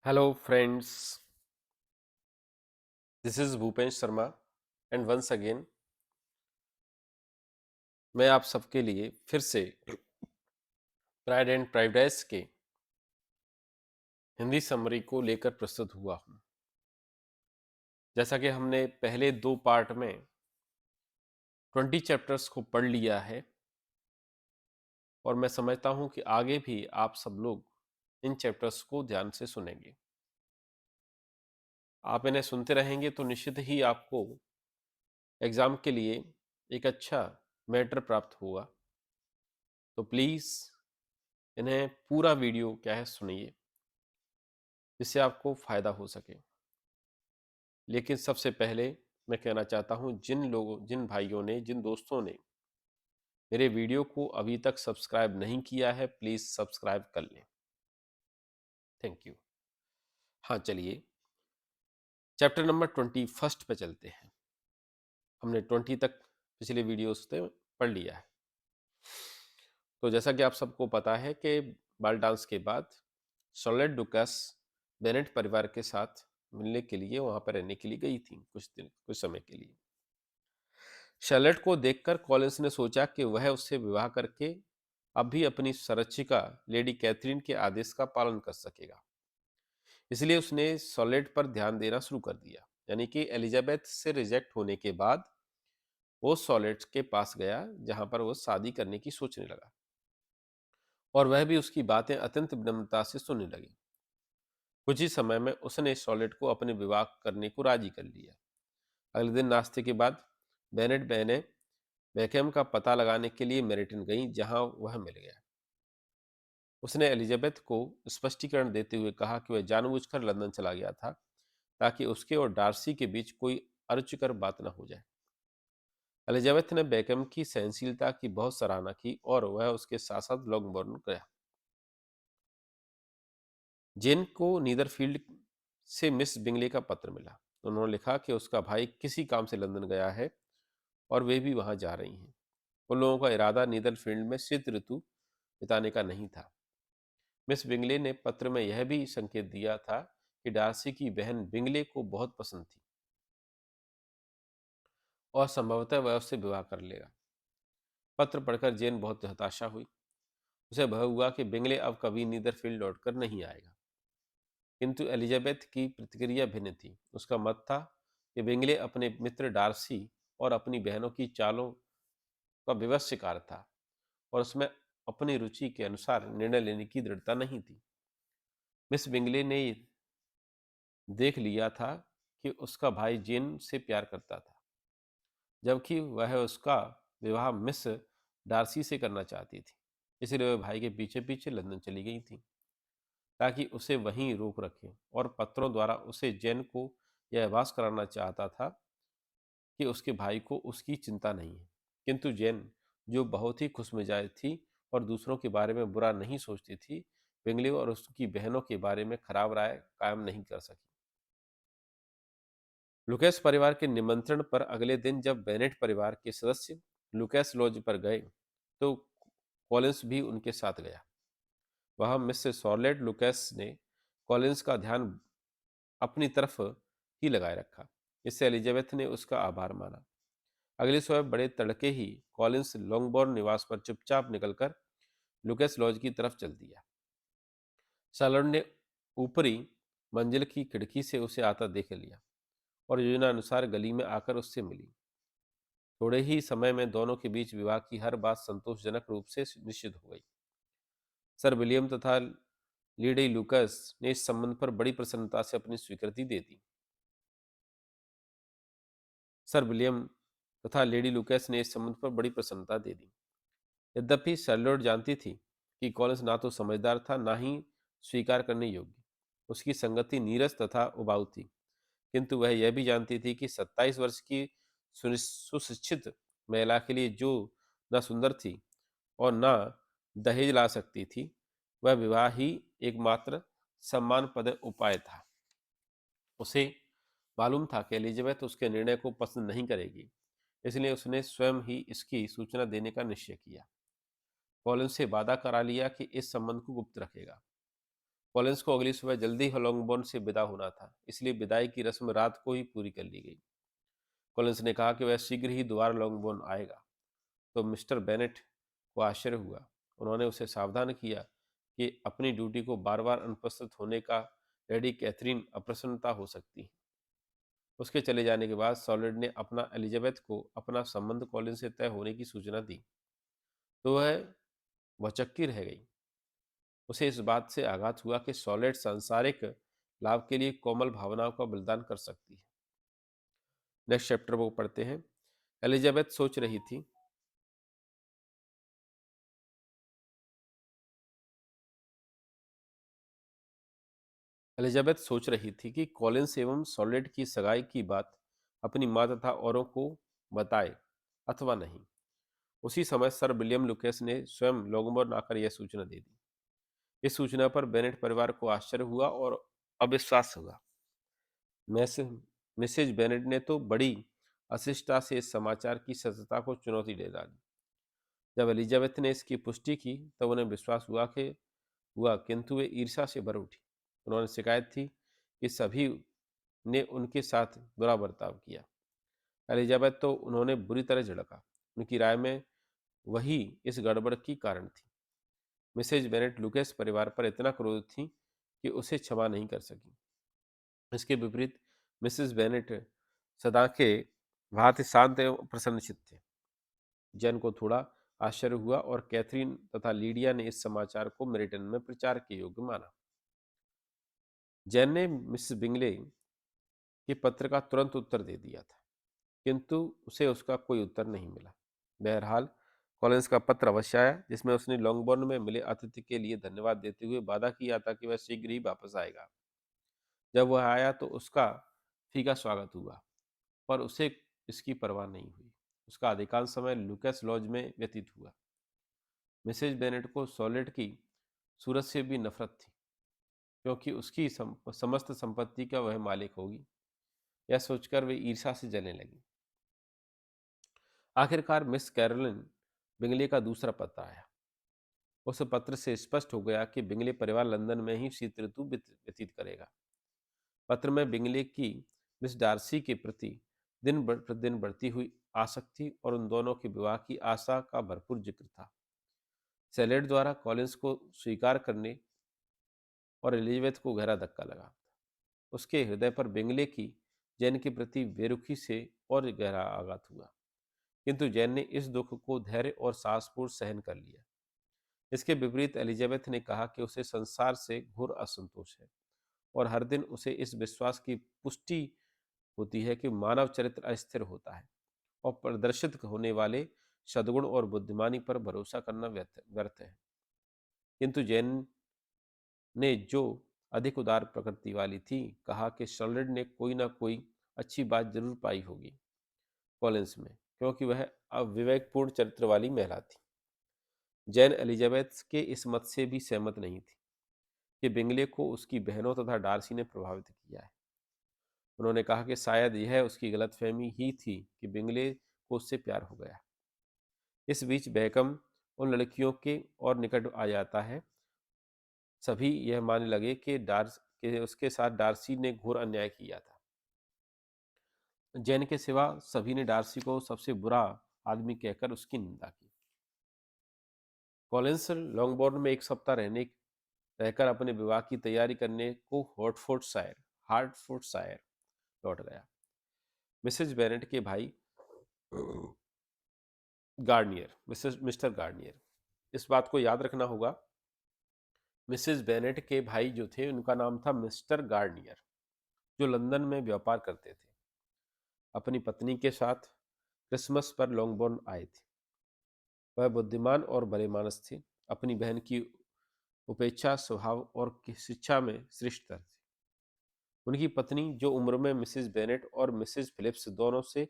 Hello, friends. This is Bhupesh Sharma and once again मैं आप सबके लिए फिर से प्राइड एंड प्रेजुडिस के हिंदी समरी को लेकर प्रस्तुत हुआ हूँ। जैसा कि हमने पहले दो पार्ट में 20 चैप्टर्स को पढ़ लिया है और मैं समझता हूँ कि आगे भी आप सब लोग इन चैप्टर्स को ध्यान से सुनेंगे। आप इन्हें सुनते रहेंगे तो निश्चित ही आपको एग्ज़ाम के लिए एक अच्छा मैटर प्राप्त होगा। तो प्लीज़ इन्हें पूरा वीडियो क्या है सुनिए, जिससे आपको फ़ायदा हो सके। लेकिन सबसे पहले मैं कहना चाहता हूँ जिन भाइयों ने, जिन दोस्तों ने मेरे वीडियो को अभी तक सब्सक्राइब नहीं किया है, प्लीज़ सब्सक्राइब कर लें। Thank you. हाँ, चलिए चैप्टर नंबर 21 पे चलते हैं। हमने 20 तक पिछले वीडियोस से पढ़ लिया है। तो जैसा कि आप सबको पता है कि बाल डांस के बाद शर्लेट लुकास बेनेट परिवार के साथ मिलने के लिए वहां पर रहने के लिए गई थी कुछ समय के लिए। शर्लेट को देखकर कॉलिंस ने सोचा कि वह उससे विवाह करके अब भी अपनी संरक्षिका लेडी कैथरीन के आदेश का पालन कर सकेगा। इसलिए उसने शर्लेट पर ध्यान देना शुरू कर दिया। यानी कि एलिजाबेथ से रिजेक्ट होने के बाद वो शर्लेट के पास गया, जहां पर वो शादी करने की सोचने लगा और वह भी उसकी बातें अत्यंत विनम्रता से सुनने लगी। कुछ ही समय में उसने शर्लेट को अपने विवाह करने को राजी कर लिया। अगले दिन नाश्ते के बाद बेनेट बहनें बेकहम का पता लगाने के लिए मेरिटन गईं, जहां वह मिल गया। उसने एलिजाबेथ को स्पष्टीकरण देते हुए कहा कि वह जानबूझकर लंदन चला गया था ताकि उसके और डार्सी के बीच कोई अरुचिकर बात न हो जाए। एलिजाबेथ ने बेकहम की सहनशीलता की बहुत सराहना की और वह उसके साथ साथ लॉन्गबोर्न गया। जेन को नीदरफील्ड से मिस बिंगले का पत्र मिला। उन्होंने लिखा कि उसका भाई किसी काम से लंदन गया है और वे भी वहां जा रही हैं। उन लोगों का इरादा नीदरफील्ड में शीत ऋतु बिताने का नहीं था। मिस बिंगले ने पत्र में यह भी संकेत दिया था कि डार्सी की बहन बिंगले को बहुत पसंद थी और संभवतः वह उससे विवाह कर लेगा। पत्र पढ़कर जेन बहुत हताशा हुई। उसे भय हुआ कि बिंगले अब कभी नीदरफील्ड लौटकर नहीं आएगा। किंतु एलिजाबेथ की प्रतिक्रिया भिन्न थी। उसका मत था कि बिंगले अपने मित्र डार्सी और अपनी बहनों की चालों का विवश शिकार था और उसमें अपनी रुचि के अनुसार निर्णय लेने की दृढ़ता नहीं थी। मिस बिंगले ने देख लिया था कि उसका भाई जेन से प्यार करता था, जबकि वह उसका विवाह मिस डार्सी से करना चाहती थी। इसलिए वह भाई के पीछे पीछे लंदन चली गई थी ताकि उसे वहीं रोक रखे और पत्रों द्वारा उसे जेन को यह आभास कराना चाहता था कि उसके भाई को उसकी चिंता नहीं है। किंतु जेन, जो बहुत ही खुशमिजाज थी और दूसरों के बारे में बुरा नहीं सोचती थी, बिंगले और उसकी बहनों के बारे में खराब राय कायम नहीं कर सकी। लुकेस परिवार के निमंत्रण पर अगले दिन जब बेनेट परिवार के सदस्य लुकेस लॉज पर गए तो कॉलिंस भी उनके साथ गया। वहां मिसेस शॉर्लेट लुकेस ने कॉलिंस का ध्यान अपनी तरफ ही लगाए रखा। इससे एलिजाबेथ ने उसका आभार माना। अगली सुबह बड़े तड़के ही कॉलिंस लॉन्गबोर्न निवास पर चुपचाप निकलकर लुकेस लॉज की तरफ चल दिया। शार्लोट ने ऊपरी मंजिल की खिड़की से उसे आता देख लिया और योजना अनुसार गली में आकर उससे मिली। थोड़े ही समय में दोनों के बीच विवाह की हर बात संतोषजनक रूप से निश्चित हो गई। सर विलियम तथा लीडी लुकस ने इस संबंध पर बड़ी प्रसन्नता से अपनी स्वीकृति दे दी। सर विलियम तथा लेडी लुकस ने इस संबंध पर बड़ी प्रसन्नता दे दी। यद्यपि शर्लोट जानती थी कि कॉलिंस ना तो समझदार था, ना ही स्वीकार करने योग्य। उसकी संगति नीरस तथा उबाऊ थी। किंतु वह यह भी जानती थी कि 27 वर्ष की सुशिक्षित महिला के लिए जो न सुंदर थी और न दहेज ला सकती थी, वह विवाह ही एकमात्र सम्मानप्रद उपाय था। उसे मालूम था कि एलिजाबेथ उसके निर्णय को पसंद नहीं करेगी, इसलिए उसने स्वयं ही इसकी सूचना देने का निश्चय किया। कॉलिन से वादा करा लिया कि इस संबंध को गुप्त रखेगा। कॉलिंस को अगली सुबह जल्दी लॉन्गबोर्न से विदा होना था, इसलिए विदाई की रस्म रात को ही पूरी कर ली गई। कॉलिंस ने कहा कि वह शीघ्र ही दोबारा लॉन्गबोर्न आएगा, तो मिस्टर बेनेट को आश्चर्य हुआ। उन्होंने उसे सावधान किया कि अपनी ड्यूटी को बार बार अनुपस्थित होने का लेडी कैथरीन अप्रसन्नता हो सकती है। उसके चले जाने के बाद सॉलिड ने अपना एलिजाबेथ को अपना संबंध कॉलिन से तय होने की सूचना दी, तो वह भौचक्की रह गई। उसे इस बात से आघात हुआ कि सॉलिड सांसारिक लाभ के लिए कोमल भावनाओं का बलिदान कर सकती है। नेक्स्ट चैप्टर वो पढ़ते हैं। एलिजाबेथ सोच रही थी एलिजाबेथ सोच रही थी कि कॉलिंस एवं सॉलिड की सगाई की बात अपनी माँ तथा औरों को बताए अथवा नहीं। उसी समय सर विलियम लुकेस ने स्वयं लोगमोर आकर यह सूचना दे दी। इस सूचना पर बेनेट परिवार को आश्चर्य हुआ और अविश्वास हुआ। मिसेज बेनेट ने तो बड़ी अशिष्टता से इस समाचार की सत्यता को चुनौती दे डाली। जब एलिजाबेथ ने इसकी पुष्टि की तब उन्हें विश्वास हुआ, किंतु वे ईर्ष्या से भर उठी। उन्होंने शिकायत थी कि सभी ने उनके साथ बुरा बर्ताव किया। एलिजाबेथ तो उन्होंने बुरी तरह झिड़का। उनकी राय में वही इस गड़बड़ की कारण थी। मिसेज बेनेट लुकेस परिवार पर इतना क्रोधित थी कि उसे क्षमा नहीं कर सकी। इसके विपरीत मिसेस बेनेट सदा के भांति शांत एवं प्रसन्नचित्त थे। जैन को थोड़ा आश्चर्य हुआ और कैथरीन तथा लीडिया ने इस समाचार को मेरिटन में प्रचार के योग्य माना। जैन ने मिसेस बिंगले के पत्र का तुरंत उत्तर दे दिया था, किंतु उसे उसका कोई उत्तर नहीं मिला। बहरहाल कॉलिंस का पत्र अवश्य आया, जिसमें उसने लॉन्गबोर्न में मिले अतिथि के लिए धन्यवाद देते हुए वादा किया था कि वह शीघ्र ही वापस आएगा। जब वह आया तो उसका फीका स्वागत हुआ, पर उसे इसकी परवाह नहीं हुई। उसका अधिकांश समय लुकेस लॉज में व्यतीत हुआ। मिसेज बेनेट को सॉलिड की सूरत से भी नफरत थी, क्योंकि उसकी समस्त संपत्ति का वह मालिक होगी। यह सोचकर वे ईर्ष्या से जलने लगी। आखिरकार मिस कैरोलिन बिंगले का दूसरा पत्र आया। उस पत्र से स्पष्ट हो गया कि बिंगले परिवार लंदन में ही शीत ऋतु व्यतीत करेगा। पत्र में बिंगले की मिस डार्सी के प्रति दिन प्रतिदिन बढ़ती हुई आसक्ति और उन दोनों के विवाह की आशा का भरपूर जिक्र था। सेलेड द्वारा कॉलिंस को स्वीकार करने और एलिजाबेथ को गहरा धक्का लगा। उसके हृदय पर बिंगले की जैन के प्रति बेरुखी से और गहरा आघात हुआ, किंतु जैन ने इस दुख को धैर्य और साहसपूर्ण सहन कर लिया। इसके विपरीत एलिजाबेथ ने कहा कि उसे संसार से घोर असंतोष है और हर दिन उसे इस विश्वास की पुष्टि होती है कि मानव चरित्र अस्थिर होता है और प्रदर्शित होने वाले सद्गुण और बुद्धिमानी पर भरोसा करना व्यर्थ व्यर्थ है। किंतु जैन ने, जो अधिक उदार प्रकृति वाली थी, कहा कि शर्लेट ने कोई ना कोई अच्छी बात जरूर पाई होगी कॉलिंस में, क्योंकि वह अविवेकपूर्ण चरित्र वाली महिला थी। जैन एलिजाबेथ के इस मत से भी सहमत नहीं थी कि बिंगले को उसकी बहनों तथा डार्सी ने प्रभावित किया है। उन्होंने कहा कि शायद यह उसकी गलतफहमी ही थी कि बिंगले को उससे प्यार हो गया। इस बीच बेकम उन लड़कियों के और निकट आ जाता है। सभी यह मानने लगे कि उसके साथ डार्सी ने घोर अन्याय किया था। जैन के सिवा सभी ने डार्सी को सबसे बुरा आदमी कहकर उसकी निंदा की। कॉलिंस लॉन्गबोर्न में एक सप्ताह रहकर अपने विवाह की तैयारी करने को हार्टफोर्डशायर लौट गया। मिसेज बेनेट के भाई मिस्टर गार्नियर, इस बात को याद रखना होगा, मिसेज बेनेट के भाई जो थे उनका नाम था मिस्टर गार्नियर, जो लंदन में व्यापार करते थे। अपनी पत्नी के साथ क्रिसमस पर लॉन्गबोर्न आए थे। वह बुद्धिमान और भले मानस थे। अपनी बहन की उपेक्षा स्वभाव और शिक्षा में श्रेष्ठतर थे। उनकी पत्नी, जो उम्र में मिसेज बेनेट और मिसेज फिलिप्स दोनों से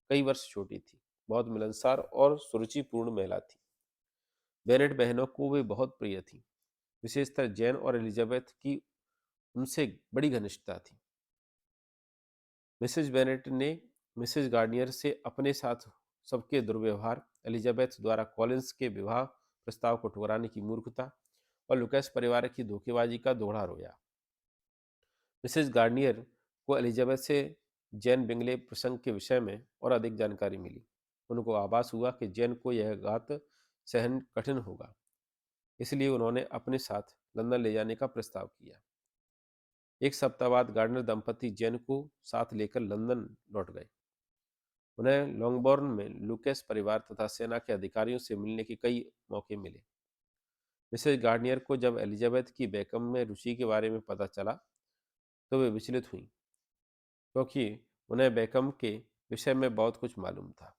कई वर्ष छोटी थी, बहुत मिलनसार और सुरुचिपूर्ण महिला थी। बेनेट बहनों को वे बहुत प्रिय थी। विशेषतर जैन और एलिजाबेथ की उनसे बड़ी घनिष्ठता थी। मिसेज बेनेट ने मिसेज गार्नियर से अपने साथ सबके दुर्व्यवहार, एलिजाबेथ द्वारा कॉलिंस के विवाह प्रस्ताव को ठुकराने की मूर्खता और लुकास परिवार की धोखेबाजी का दोहरा रोया। मिसेस गार्नियर को एलिजाबेथ से जैन बिंगले प्रसंग के विषय में और अधिक जानकारी मिली। उनको आभास हुआ कि जैन को यह घात सहन कठिन होगा, इसलिए उन्होंने अपने साथ लंदन ले जाने का प्रस्ताव किया। एक सप्ताह बाद गार्डनर दंपति जैन को साथ लेकर लंदन लौट गए। उन्हें लॉन्गबोर्न में लुकेस परिवार तथा सेना के अधिकारियों से मिलने के कई मौके मिले। मिसेस गार्नियर को जब एलिजाबेथ की बेकम में रुचि के बारे में पता चला तो वे विचलित हुईं, क्योंकि उन्हें बेकम के विषय में बहुत कुछ मालूम था।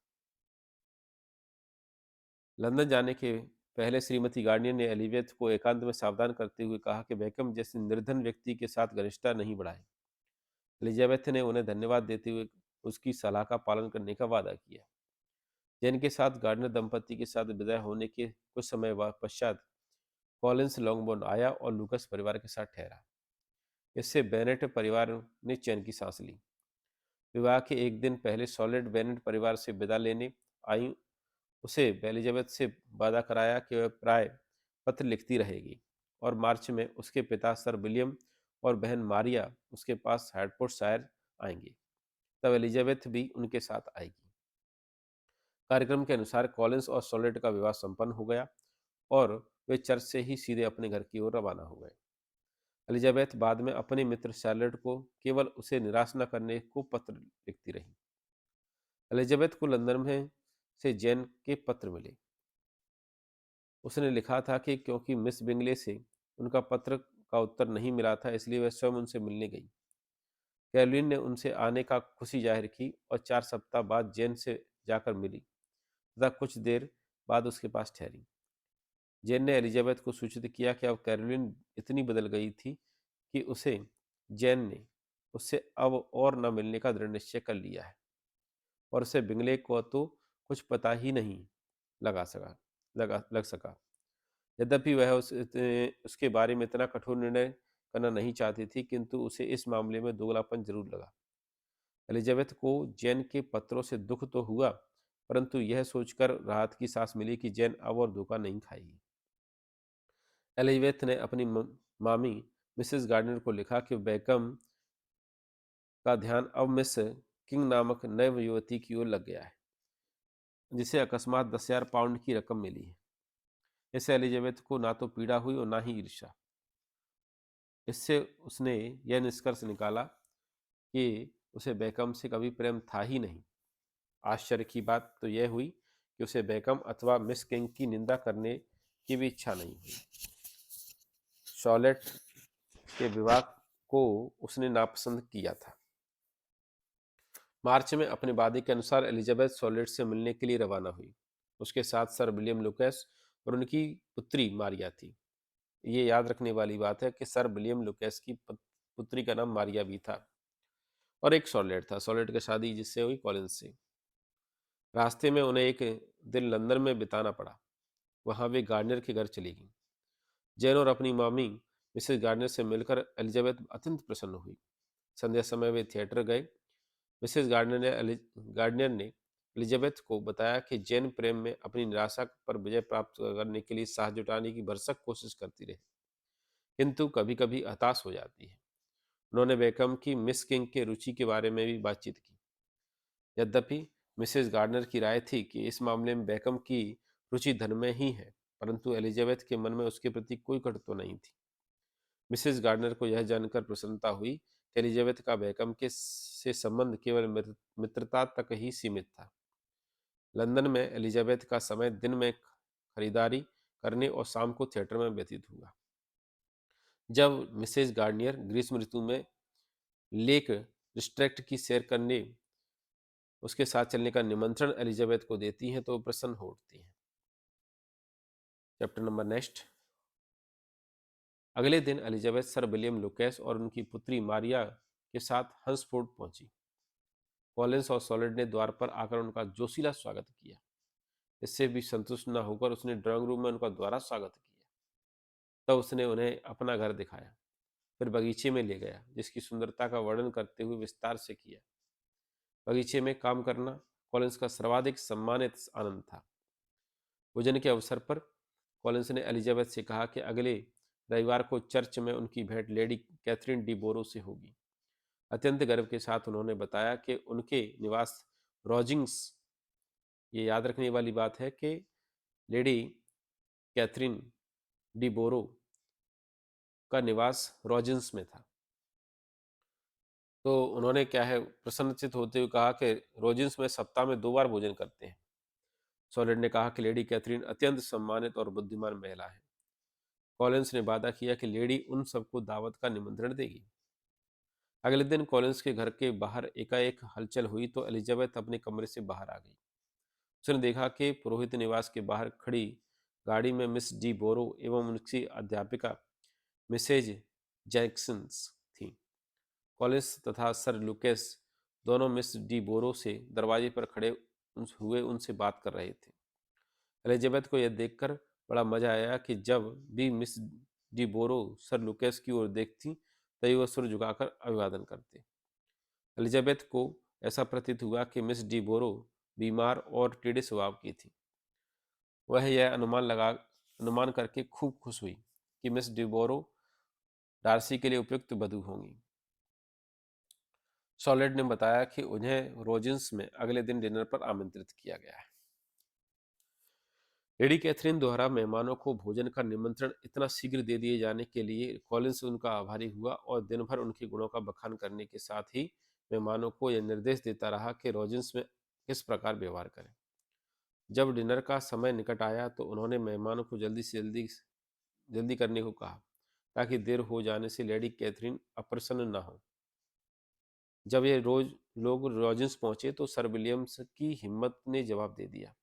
लंदन जाने के पहले श्रीमती गार्नियर ने एलिजाबेथ को एकांत में सावधान करते हुए कहा कि बेकम जैसे निर्धन व्यक्ति के साथ घनिष्ठता नहीं बढ़ाए। एलिजाबेथ ने उन्हें धन्यवाद देते हुए उसकी सलाह का पालन करने का वादा किया। जैन के साथ गार्डनर दंपति के साथ विदाई होने के कुछ समय पश्चात कॉलिंस लॉन्गबोर्न आया और लूकस परिवार के साथ ठहरा। इससे बेनेट परिवार ने चैन की सांस ली। विवाह के एक दिन पहले सॉलिड बेनेट परिवार से विदा लेने आई उसे एलिजाबेथ से वादा कराया कि वह प्राय पत्र लिखती रहेगी और मार्च में उसके पिता सर विलियम और बहन मारिया उसके पास हैर्टफोर्डशायर आएंगे। तब एलिजाबेथ भी उनके साथ आएगी। कार्यक्रम के अनुसार कॉलिंस और सॉलिड का विवाह संपन्न हो गया और वे चर्च से ही सीधे अपने घर की ओर रवाना हो गए। एलिजाबेथ बाद में अपने मित्र शार्लेट को केवल उसे निराश न करने को पत्र लिखती रही। एलिजाबेथ को लंदन में से जैन के पत्र मिले। उसने लिखा था कि क्योंकि मिस बिंगले से उनका पत्र का उत्तर नहीं मिला था, इसलिए वह स्वयं उनसे मिलने गई। कैरोलिन ने उनसे आने का खुशी जाहिर की और 4 सप्ताह बाद जैन से जाकर मिली तथा कुछ देर बाद उसके पास ठहरी। जैन ने एलिजाबेथ को सूचित किया कि अब कैरोलिन इतनी बदल गई थी कि जैन ने उससे अब और न मिलने का दृढ़ निश्चय कर लिया है और उसे बिंगले को तो कुछ पता ही नहीं लग सका। यद्यपि वह उसके बारे में इतना कठोर निर्णय करना नहीं चाहती थी, किंतु उसे इस मामले में दोगलापन जरूर लगा। एलिजाबेथ को जैन के पत्रों से दुख तो हुआ, परंतु यह सोचकर राहत की सांस मिली कि जैन अब और धोखा नहीं खाएगी। एलिजाबेथ ने अपनी मामी मिसेस गार्डनर को लिखा कि बेकम का ध्यान अब मिस किंग नामक नए युवती की ओर लग गया है, जिसे अकस्मात 10,000 पाउंड की रकम मिली है। इससे एलिजाबेथ को ना तो पीड़ा हुई और ना ही ईर्ष्या। इससे उसने यह निष्कर्ष निकाला कि उसे बेकम से कभी प्रेम था ही नहीं। आश्चर्य की बात तो यह हुई कि उसे बेकम अथवा मिस किंग की निंदा करने की भी इच्छा नहीं हुई। शॉलेट के विवाह को उसने नापसंद किया था। मार्च में अपने वादे के अनुसार एलिजाबेथ शॉलेट से मिलने के लिए रवाना हुई। उसके साथ सर विलियम लुकेस और उनकी पुत्री मारिया थी। ये याद रखने वाली बात है कि सर विलियम लुकेस की पुत्री का नाम मारिया भी था और एक शॉलेट था। शॉलेट की शादी जिससे हुई कॉलिंस से। रास्ते में उन्हें एक दिन लंदन में बिताना पड़ा। वहां वे गार्नियर के घर चली गईं। जैन और अपनी मामी मिसेस गार्नियर से मिलकर एलिजाबेथ अत्यंत प्रसन्न हुई। संध्या समय वे थिएटर गए। मिसेस गार्डनर ने एलिजाबेथ को बताया कि जैन प्रेम में अपनी निराशा पर विजय प्राप्त करने के लिए साहस जुटाने की भरसक कोशिश करती रही, किंतु कभी कभी हताश हो जाती है। उन्होंने बेकम की मिस किंग के रुचि के बारे में भी बातचीत की। यद्यपि मिसेस गार्डनर की राय थी कि इस मामले में बेकम की रुचि धन में ही है, परंतु एलिजाबेथ के मन में उसके प्रति कोई कटुता नहीं थी। मिसेस गार्डनर को यह जानकर प्रसन्नता हुई कि एलिजाबेथ का बेकम के से संबंध केवल मित्रता तक ही सीमित था। लंदन में एलिजाबेथ का समय दिन में खरीदारी करने और शाम को थिएटर में व्यतीत हुआ। जब मिसेस गार्नियर ग्रीष्म ऋतु में लेक डिस्ट्रिक्ट की सैर करने उसके साथ चलने का निमंत्रण एलिजाबेथ को देती हैं तो वो प्रसन्न हो उठती हैं। Chapter number next. अगले दिन एलिजाबेथ सर विलियम लुकेस और उनकी पुत्री मारिया के साथ हंसफोर्ड पहुंची। कॉलिंस और सॉलिड ने द्वार पर आकर उनका जोशीला स्वागत किया। इससे भी संतुष्ट न होकर उसने ड्राइंग रूम में उनका दोबारा स्वागत किया। तब उसने उन्हें अपना घर दिखाया, फिर बगीचे में ले गया, जिसकी सुंदरता का वर्णन करते हुए विस्तार से किया। बगीचे में काम करना कॉलिंस का सर्वाधिक सम्मानित आनंद था। भोजन के अवसर पर कॉलिंस ने एलिजाबेथ से कहा कि अगले रविवार को चर्च में उनकी भेंट लेडी कैथरीन डी बोरो से होगी। अत्यंत गर्व के साथ उन्होंने बताया कि उनके निवास रॉजिंग्स, ये याद रखने वाली बात है कि लेडी कैथरीन डी बोरो का निवास रॉजिंस में था। तो उन्होंने क्या है, प्रसन्नचित होते हुए कहा कि रोजिन्स में सप्ताह में 2 बार भोजन करते हैं। सॉलिड ने कहा कि लेडी कैथरीन अत्यंत सम्मानित और बुद्धिमान महिला है। कॉलिंस ने वादा किया कि लेडी उन सबको दावत का निमंत्रण देगी। अगले दिन कॉलिंस के घर के बाहर एकाएक हलचल हुई तो एलिजाबेथ अपने कमरे से बाहर आ गई। उसने देखा कि पुरोहित निवास के बाहर खड़ी गाड़ी में मिस डी बोरो एवं उनकी अध्यापिका मिसेज जैक्सन थी। कॉलिंस तथा सर लुकेस दोनों मिस डी बोरो से दरवाजे पर खड़े हुए उनसे बात कर रहे थे। एलिजाबेथ को यह देखकर बड़ा मजा आया कि जब भी मिस डी बोरो सर लुकेस की ओर देखती तभी वह सिर झुकाकर अभिवादन करते। एलिजाबेथ को ऐसा प्रतीत हुआ कि मिस डी बोरो बीमार और टेढ़े स्वभाव की थी। वह यह अनुमान करके खूब खुश हुई कि मिस डी बोरो डार्सी के लिए उपयुक्त वधू होंगी। सॉलिड ने बताया कि उन्हें रोजिन्स में अगले दिन डिनर पर आमंत्रित किया गया है। लेडी कैथरीन द्वारा मेहमानों को भोजन का निमंत्रण इतना शीघ्र दे दिए जाने के लिए कॉलिंस उनका आभारी हुआ और दिन भर उनके गुणों का बखान करने के साथ ही मेहमानों को यह निर्देश देता रहा कि रोजिन्स में किस प्रकार व्यवहार करें। जब डिनर का समय निकट आया तो उन्होंने मेहमानों को जल्दी करने को कहा ताकि देर हो जाने से लेडी कैथरीन अप्रसन्न न हो। जब ये लोग रॉजिन्स पहुंचे तो सर विलियम्स की हिम्मत ने जवाब दे दिया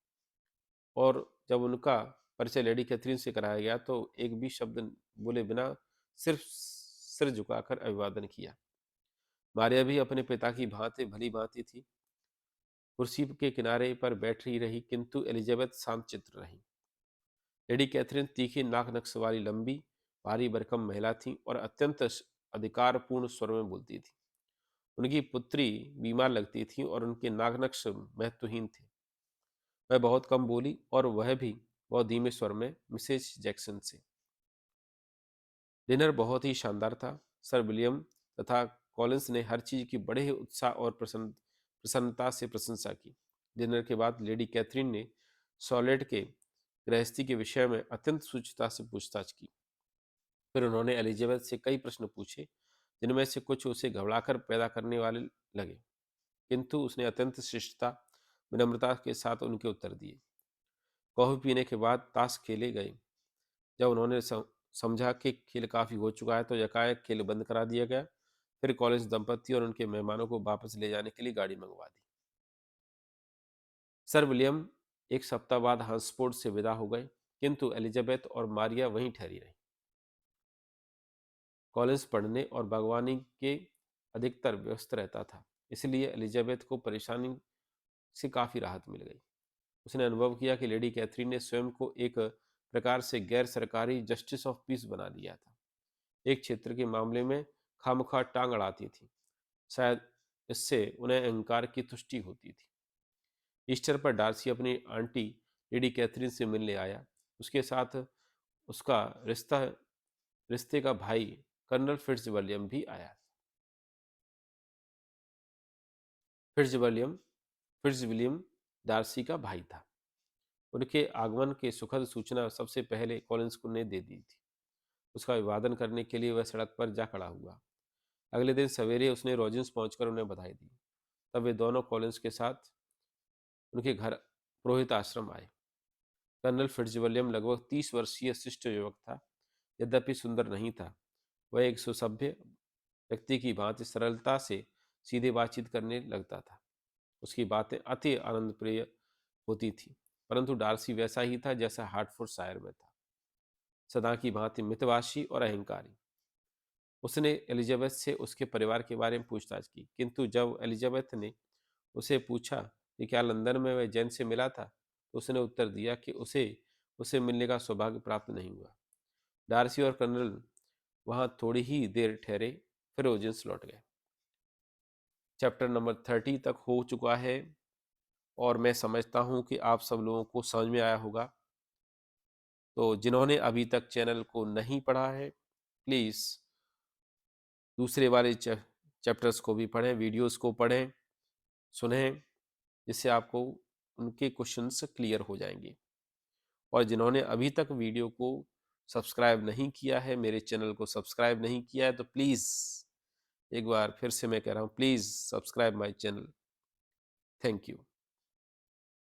और जब उनका परिचय लेडी कैथरीन से कराया गया तो एक भी शब्द बोले बिना सिर्फ सिर झुकाकर अभिवादन किया। मारिया भी अपने पिता की भांति भली भांति थी, कुर्सी के किनारे पर बैठी रही, किंतु एलिजाबेथ शांत चित्र रही। लेडी कैथरीन तीखी नाक नक्श वाली लंबी भारी भरकम महिला थी और अत्यंत अधिकारपूर्ण स्वर में बोलती थी। उनकी पुत्री बीमार लगती थी और उनके नागनक्श महत्वहीन थे। वह बहुत कम बोली और वह भी बहुत धीमे स्वर में मिसेज जैक्सन से। डिनर बहुत ही शानदार था। सर विलियम तथा कॉलिंस ने हर चीज की बड़े ही उत्साह और प्रसन्नता से प्रशंसा की। डिनर के बाद लेडी कैथरीन ने सॉलेट के गृहस्थी के विषय में अत्यंत सूक्ष्मता से पूछताछ की। फिर उन्होंने एलिजाबेथ से कई प्रश्न पूछे जिनमें से कुछ उसे घबराकर पैदा करने वाले लगे, किंतु उसने अत्यंत शिष्टता विनम्रता के साथ उनके उत्तर दिए। कॉफी पीने के बाद ताश खेले गए। जब उन्होंने समझा कि खेल काफी हो चुका है तो यकायक खेल बंद करा दिया गया। फिर कॉलेज दंपत्ति और उनके मेहमानों को वापस ले जाने के लिए गाड़ी मंगवा दी। सर विलियम एक सप्ताह बाद हंसपोर्ट से विदा हो गए, किंतु एलिजाबेथ और मारिया वहीं ठहरी रही। कॉलेज पढ़ने और बागवानी के अधिकतर व्यस्त रहता था, इसलिए एलिजाबेथ को परेशानी से काफी राहत मिल गई। उसने अनुभव किया कि लेडी कैथरीन ने स्वयं को एक प्रकार से गैर सरकारी जस्टिस ऑफ पीस बना लिया था। एक क्षेत्र के मामले में खामखा टांग अड़ाती थी। शायद इससे उन्हें अहंकार की तुष्टि होती थी। ईस्टर पर डार्सी अपनी आंटी लेडी कैथरीन से मिलने आया। उसके साथ उसका रिश्ते का भाई कर्नल फिट्जविलियम भी आया। फिट्जविलियम डार्सी का भाई था। उनके आगमन के सुखद सूचना सबसे पहले कॉलिंस को ने दे दी थी। उसका अभिवादन करने के लिए वह सड़क पर जा खड़ा हुआ। अगले दिन सवेरे उसने रोजिन्स पहुंचकर उन्हें बधाई दी। तब वे दोनों कॉलिंस के साथ उनके घर पुरोहित आश्रम आए। कर्नल फिट्जविलियम लगभग 30 वर्षीय शिष्ट युवक था। यद्यपि सुंदर नहीं था, वह एक सुसभ्य व्यक्ति की भांति सरलता से सीधे बातचीत करने लगता था। उसकी बातें अति आनंदप्रिय होती थी, परंतु डार्सी वैसा ही था जैसा हार्टफोर्डशायर में था, सदा की भांति मितभाषी और अहंकारी। उसने एलिजाबेथ से उसके परिवार के बारे में पूछताछ की, किंतु जब एलिजाबेथ ने उसे पूछा कि क्या लंदन में वह जैन से मिला था तो उसने उत्तर दिया कि उसे मिलने का सौभाग्य प्राप्त नहीं हुआ। डार्सी और कर्नल वहां थोड़ी ही देर ठहरे, फिर ओजेंस लौट गए। चैप्टर नंबर 30 तक हो चुका है और मैं समझता हूं कि आप सब लोगों को समझ में आया होगा। तो जिन्होंने अभी तक चैनल को नहीं पढ़ा है प्लीज़ दूसरे वाले चैप्टर्स को भी पढ़ें, वीडियोस को पढ़ें, सुनें, जिससे आपको उनके क्वेश्चंस क्लियर हो जाएंगे। और जिन्होंने अभी तक वीडियो को सब्सक्राइब नहीं किया है, मेरे चैनल को सब्सक्राइब नहीं किया है, तो प्लीज़ एक बार फिर से मैं कह रहा हूँ, please subscribe my channel. Thank you.